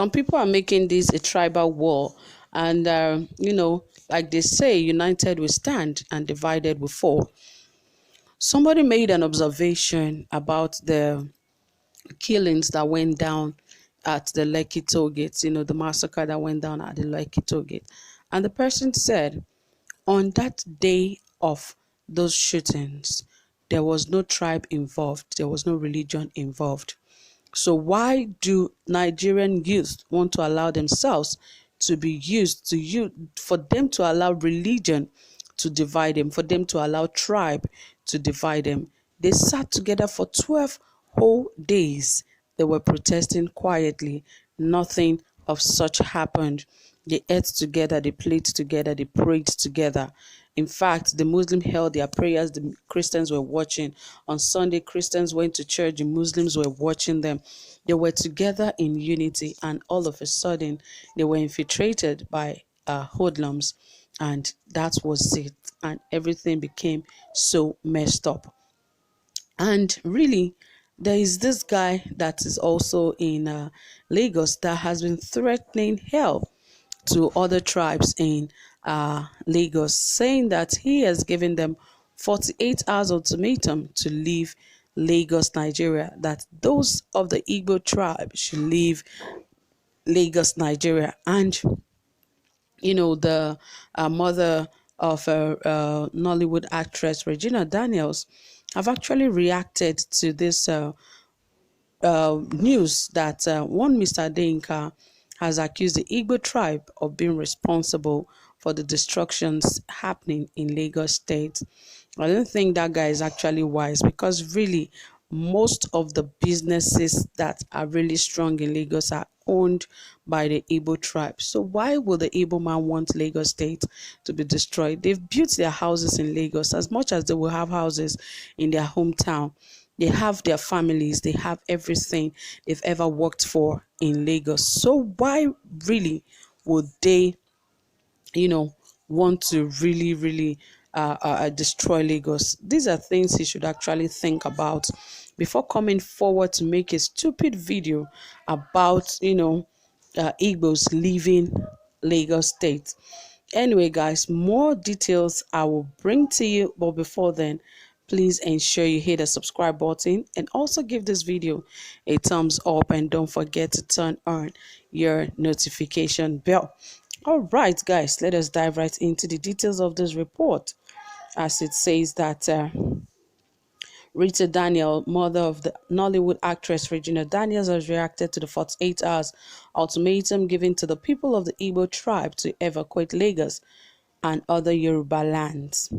Some people are making this a tribal war, and like they say, united we stand and divided we fall. Somebody made an observation about the killings that went down at the Lekki toll gate, the massacre that went down at the Lekki toll gate. And the person said, on that day of those shootings, there was no tribe involved, there was no religion involved. So why do Nigerian youth want to allow themselves to be used to you for them to allow religion to divide them, for them to allow tribe to divide them? They sat together for 12 whole days. They were protesting quietly. Nothing of such happened. They ate together, they played together, they prayed together. In fact, the Muslims held their prayers, the Christians were watching. On Sunday, Christians went to church, the Muslims were watching them. They were together in unity, and all of a sudden, they were infiltrated by hoodlums, and that was it. And everything became so messed up. And really, there is this guy that is also in Lagos that has been threatening hell to other tribes in Lagos, saying that he has given them 48 hours ultimatum to leave Lagos, Nigeria, that those of the Igbo tribe should leave Lagos, Nigeria. And, the mother of Nollywood actress Regina Daniels have actually reacted to this news that one Mr. Denka has accused the Igbo tribe of being responsible for the destructions happening in Lagos State. I don't think that guy is actually wise, because really most of the businesses that are really strong in Lagos are owned by the Igbo tribe. So why would the Igbo man want Lagos State to be destroyed? They've built their houses in Lagos as much as they will have houses in their hometown. They have their families, they have everything they've ever worked for in Lagos. So why really would they, want to really destroy Lagos? These are things he should actually think about before coming forward to make a stupid video about, Igbos leaving Lagos State. Anyway, guys, more details I will bring to you, but before then, please ensure you hit the subscribe button and also give this video a thumbs up, and don't forget to turn on your notification bell. All right, guys, let us dive right into the details of this report. As it says that Rita Daniel, mother of the Nollywood actress Regina Daniels, has reacted to the 48 hours ultimatum given to the people of the Igbo tribe to evacuate Lagos and other Yoruba lands.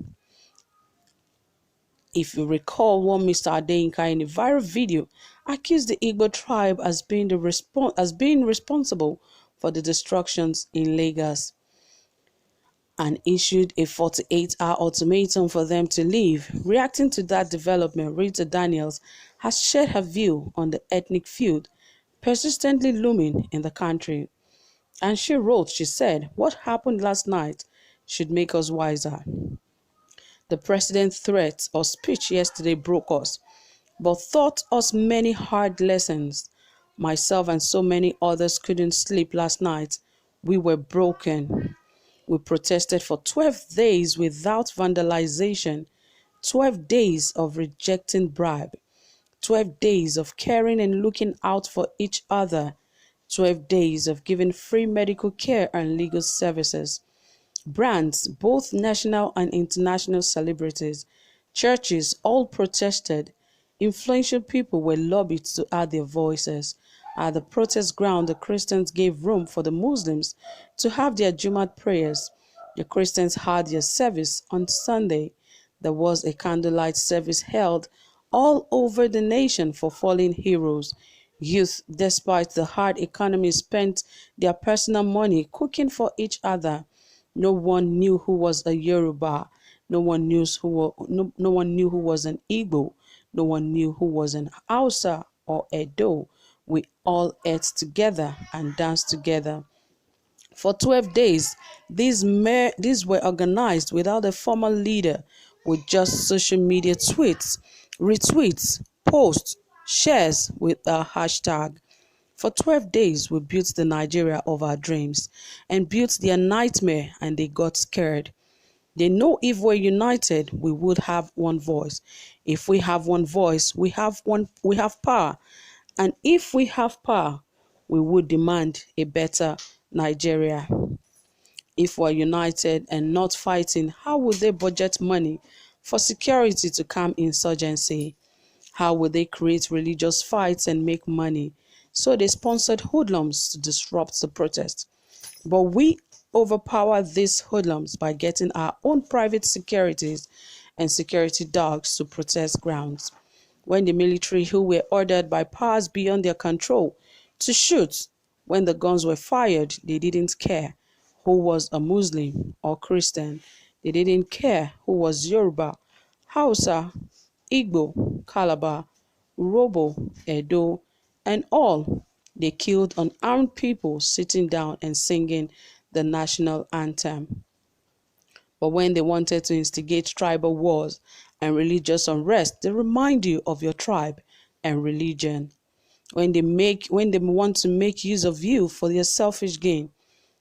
If you recall, one Mr. Adeyinka in a viral video accused the Igbo tribe as being responsible for the destructions in Lagos, and issued a 48-hour ultimatum for them to leave. Reacting to that development, Rita Daniels has shared her view on the ethnic feud persistently looming in the country. And she said, "What happened last night should make us wiser. The president's threat or speech yesterday broke us, but taught us many hard lessons. Myself and so many others couldn't sleep last night. We were broken. We protested for 12 days without vandalization, 12 days of rejecting bribe, 12 days of caring and looking out for each other, 12 days of giving free medical care and legal services. Brands, both national and international celebrities, churches, all protested. Influential people were lobbied to add their voices. At the protest ground, the Christians gave room for the Muslims to have their Jumat prayers. The Christians had their service on Sunday. There was a candlelight service held all over the nation for fallen heroes. Youth, despite the hard economy, spent their personal money cooking for each other. No one knew who was a Yoruba. No one knew who was an Igbo. No one knew who was an Hausa or Edo. We all ate together and danced together. For 12 days, these were organized without a formal leader, with just social media tweets, retweets, posts, shares with a hashtag. For 12 days, we built the Nigeria of our dreams and built their nightmare, and they got scared. They know if we're united, we would have one voice. If we have one voice, we have power. And if we have power, we would demand a better Nigeria. If we're united and not fighting, how would they budget money for security to calm insurgency? How would they create religious fights and make money? So they sponsored hoodlums to disrupt the protest. But we overpower these hoodlums by getting our own private securities and security dogs to protest grounds. When the military, who were ordered by powers beyond their control to shoot, when the guns were fired, they didn't care who was a Muslim or Christian. They didn't care who was Yoruba, Hausa, Igbo, Calabar, Urobo, Edo, and all. They killed unarmed people sitting down and singing the national anthem. But when they wanted to instigate tribal wars and religious unrest, they remind you of your tribe and religion. When they want to make use of you for their selfish gain,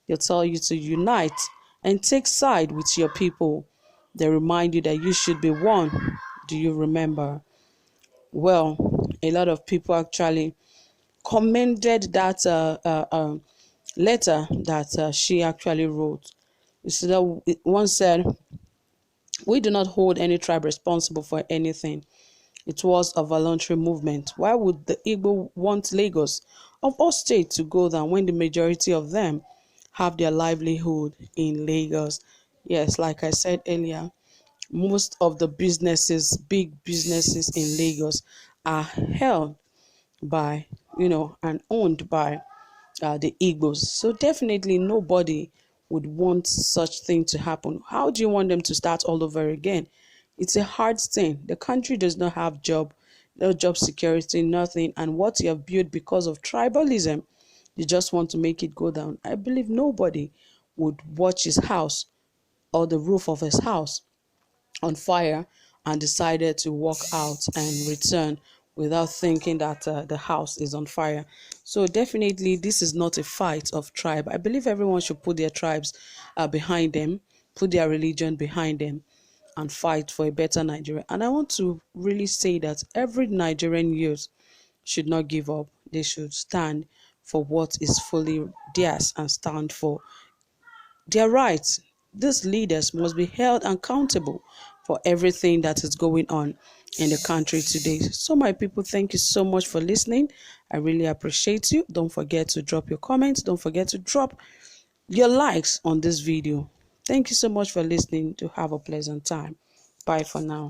they'll tell you to unite and take side with your people. They remind you that you should be one. Do you remember? Well, a lot of people actually commended that letter that she actually wrote. You see that one said, "We do not hold any tribe responsible for anything. It was a voluntary movement. Why would the Igbo want Lagos of all states to go down when the majority of them have their livelihood in Lagos?" Yes, like I said earlier, most of the businesses, big businesses in Lagos, are held by, and owned by the Igbos. So definitely nobody would want such thing to happen. How do you want them to start all over again? It's a hard thing. The country does not have no job security, nothing. And what you have built because of tribalism, you just want to make it go down. I believe nobody would watch his house or the roof of his house on fire and decided to walk out and return without thinking that the house is on fire. So definitely this is not a fight of tribe. I believe everyone should put their tribes behind them, put their religion behind them, and fight for a better Nigeria. And I want to really say that every Nigerian youth should not give up. They should stand for what is fully theirs and stand for their rights. These leaders must be held accountable for everything that is going on in the country today. So my people, thank you so much for listening. I really appreciate you. Don't forget to drop your comments. Don't forget to drop your likes on this video. Thank you so much for listening. To have a pleasant time. Bye for now.